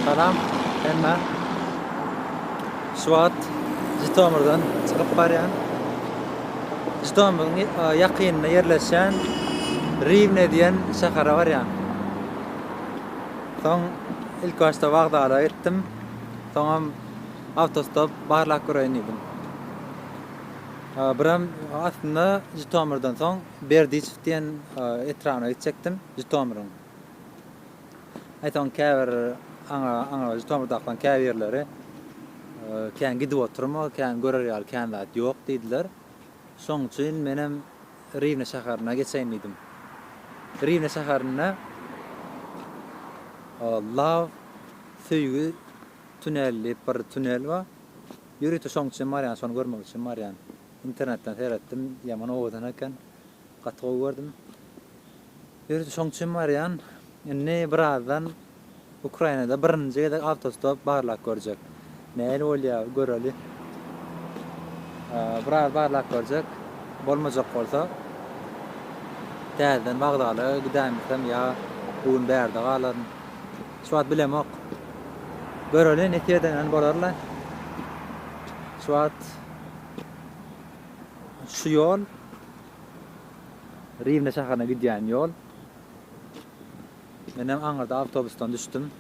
Salam, emme Şuat Jytomirden çıkıp barýan. Jytomirden ýakynynda ýerleşen Riwne diýen şäheri barýan. Soň ilk başta wagdala gittim. Soňam awtostop barlak görýändim. Biram aslında Jytomirden soň Berdiç diýen etrana gitjekdim. Jytomirden. Aytan käbir ana Jytomirdakdan käbir ýerleri kän gidip oturma, kän görerýär, kän zat ýok diýdiler. Şoň üçin menem Riwne şäherine geçeýändim. Riwne şäherine law süýgü tünelli bir tünel var. Ýürüýte şoň üçin barýan, şonu görmek üçin barýan. İnternetden seyretdim, ýaman owadan eken, gatga gördüm. Ýürüýte şoň üçin barýan. Ne birazdan Ukrainada birinji gezek awtostop barlak görjek. Näle bolýar göreli. Biraz barlak görjek. Bolmajak bolsa täzeden wagdaly gidämsem ýa bugün bärde galaryn. Şuat bilemok. Göreli neteden bolarlar. Şuat şu ýol Riwne şäherine gidýän ýol. Menem aňyrda awtobusdan düşdüm.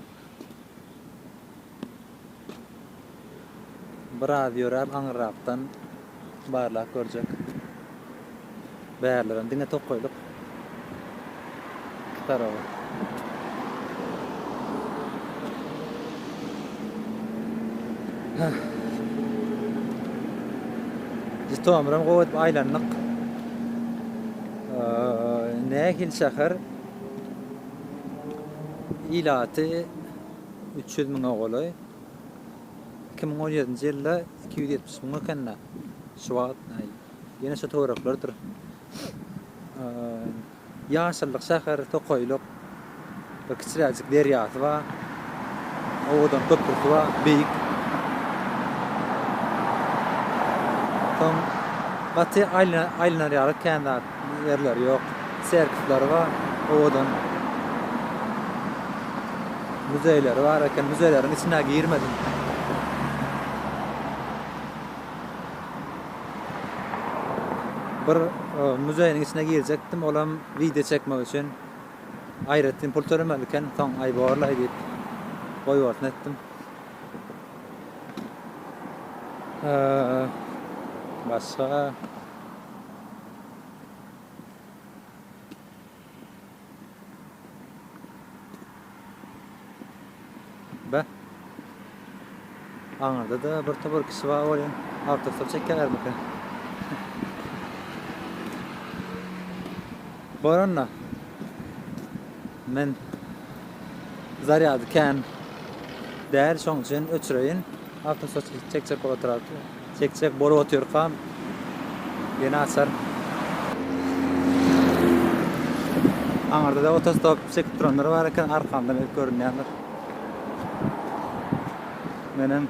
Biraz ýörüp aňyrrakdan barlak görjek. Bärlerim diňe tokoýdyk. Tarawa. Jytomirden gowy aýlanlyk. Nähil şäher ilaty 300 000 goly. 2017-nji ýylda 270 000 ekenna. Şuat, ýene şu toraklardyr. Ýaşyllyk şäher tokoýlyk. Bir kiçiräjik derýasy bar. Owadan köprüsi bar, beýik. Tam baty aýlanýar känzat ýerler ýok. Serkitler bar, owadan müzeler var eken müzelerin içine girmedim. Bir müzenin içine girecektim, olam video çekmek için aýratyn pul tölemeliken soň aýbarla edip goýup etdim. Başa Be. Aňyrda da bir topar kişi bar bolýan. Awtostop çekýärler meken. Baranna. Men zaryady kän däl şoň üçin öçüreýin. Awtostop çekjek oturar. Çekjek bolup oturýar. Ýene açar. Aňyrda da awtostop çekip duranlar bar eken, arkamdan görünýärler. Menem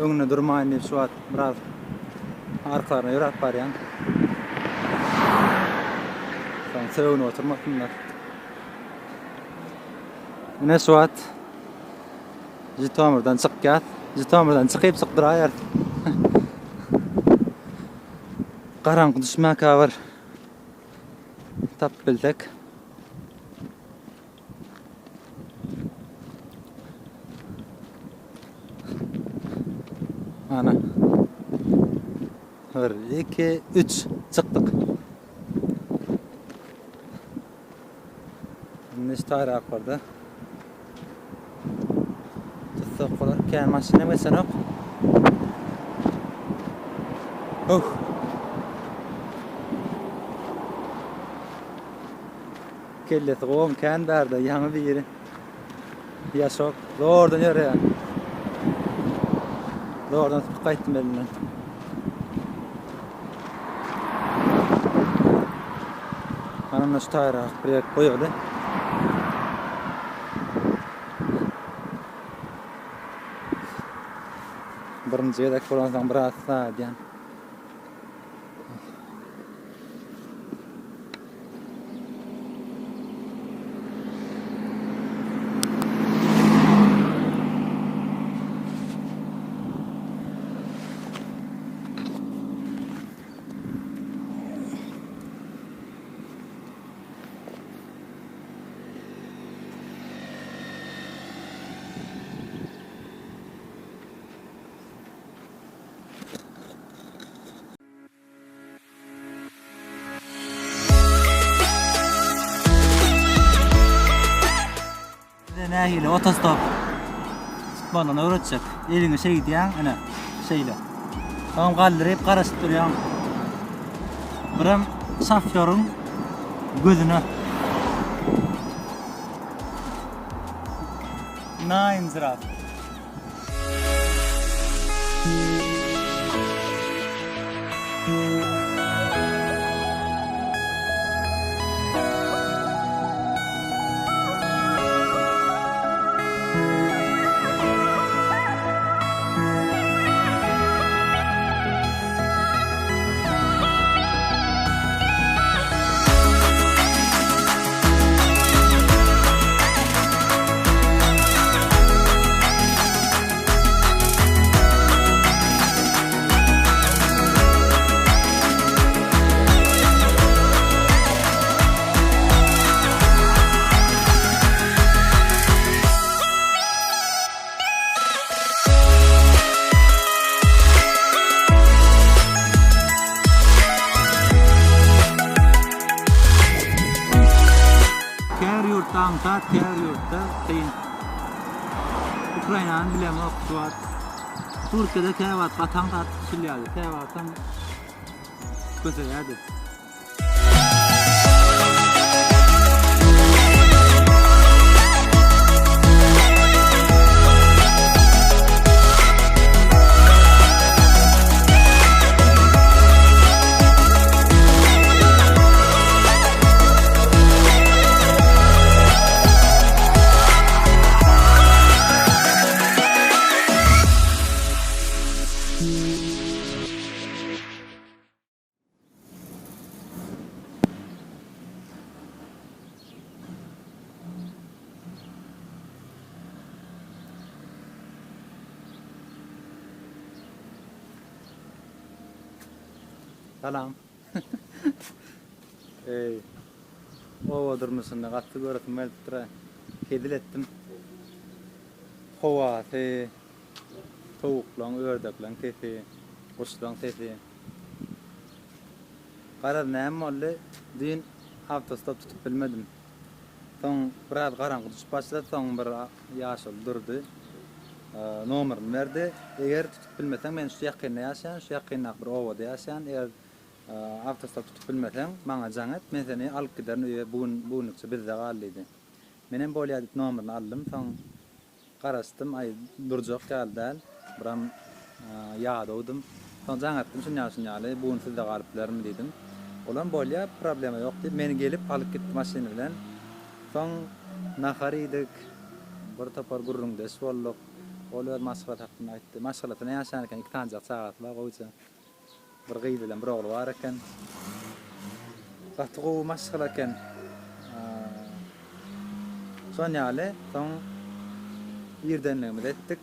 öňüne durmaýyn diýip şu wagt biraz arklaryna ýörüp barýan. Soň söwüne oturmakmylar. Mene şu wagt Jytomirden çykýar. Jytomirden çykyp çykdyrýar. Garanky düşmäk bar. Tap bildik. Ana. 1, 2, 3 çykdyk. Neçe aýrak barda? Tutsak bolar. Kän maşyna geçenok. Kelleti gowum kän bärde ýaňy biri. Ýaşok. Zordan ýörýär. Zordan gaýtdym elinden. Anam şu taýrak bir goýdy. Birinji gezek bolansaň biraz saýdýan. şäherine awtostap tutmadan öğretecek. Eline şey diýen, ana şeyle. Tamam galdyryp garaşyp durýan. Biram şoförüň gözüne. Nein, zrat. Ukraina'nın bilen okuwat. Türkiye'de käwat gatan gat şilýady. Käwatdan götürýärdi. Salam. O durmuşunda gatty görüp meltra kedil etdim. Hova te tavuklan, ördeklan tefe, kuşlan tefe. Qarar näme boldy? Dün awtostop tutup bilmedim. Soň biraz garaňgy düşüp başlady, soň bir ýaşyl durdy. Nomerini berdi. Eger tutup bilmeseň men şu ýakynda ýaşaýan, şu ýakynda bir owada ýaşaýan. Eger awtostop tutup bilmeseň maňa jaňat, men seni alyp giderin öýe bugunlukça bizde galdydy. Menen bolýar diýip nomerini aldym, soň garaşdym, ay durjak geldi. Biram ýadawdym. Soň jaňatdym, şunýa-şunýaly bugun sizde galyplarmy diýdim. Olan bolýar, problema ýok diýip meni gelip alyp gitdi maşyna bilen. Soň nahar edik. Bir tapar gurrunda iş bolduk. Olar maşgala hakkında aýtdy. Maşgalada näçe eken 2 tanjak sagat bar goýça. Bir gyýdy bilen bir ogly bar eken. Gatdy gowy maşgala eken. Soňaly, soň ýerdenligimiz etdik.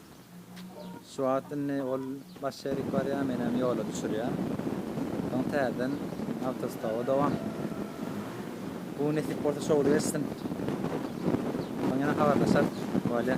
Şu atny ol başary barýa menem ýola düşürýär. Soň täzeden awtostopa dowam. Bu nesip bolsa şowly bersin. Soň ýa habarlaşar. Bolýa.